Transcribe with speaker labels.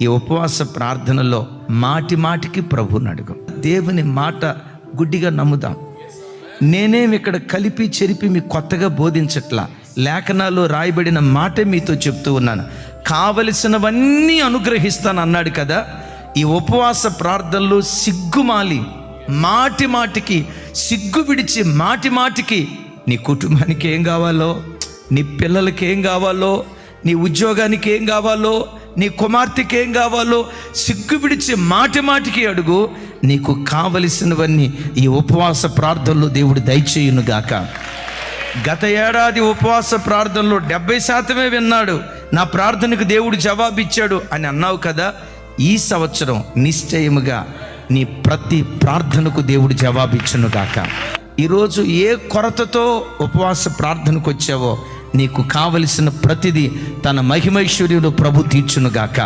Speaker 1: ఈ ఉపవాస ప్రార్థనలో మాటి మాటికి ప్రభువుని అడుగు. దేవుని మాట గుడ్డిగా నమ్ముదాం. నేనేమి ఇక్కడ కలిపి చెరిపి మీకు కొత్తగా బోధించట్లా, లేఖనాల్లో రాయబడిన మాటే మీతో చెప్తూ ఉన్నాను. కావలసినవన్నీ అనుగ్రహిస్తాను అన్నాడు కదా. ఈ ఉపవాస ప్రార్థనలో సిగ్గుమాలి మాటి మాటికి సిగ్గు విడిచి మాటి మాటికి నీ కుటుంబానికి ఏం కావాలో, నీ పిల్లలకి ఏం కావాలో, నీ ఉద్యోగానికి ఏం కావాలో, నీ కుమార్తెకి ఏం కావాలో సిగ్గు విడిచి మాటి మాటికి అడుగు. నీకు కావలసినవన్నీ ఈ ఉపవాస ప్రార్థనలో దేవుడు దయచేయునుగాక. గత ఏడాది ఉపవాస ప్రార్థనలో 70% విన్నాడు, నా ప్రార్థనకు దేవుడు జవాబిచ్చాడు అని అన్నావు కదా. ఈ సంవత్సరం నిశ్చయముగా నీ ప్రతి ప్రార్థనకు దేవుడు జవాబిచ్చునుగాక. ఈరోజు ఏ కొరతతో ఉపవాస ప్రార్థనకు వచ్చావో నీకు కావలసిన ప్రతిదీ తన మహిమైశ్వర్యుడు ప్రభు తీర్చునుగాక.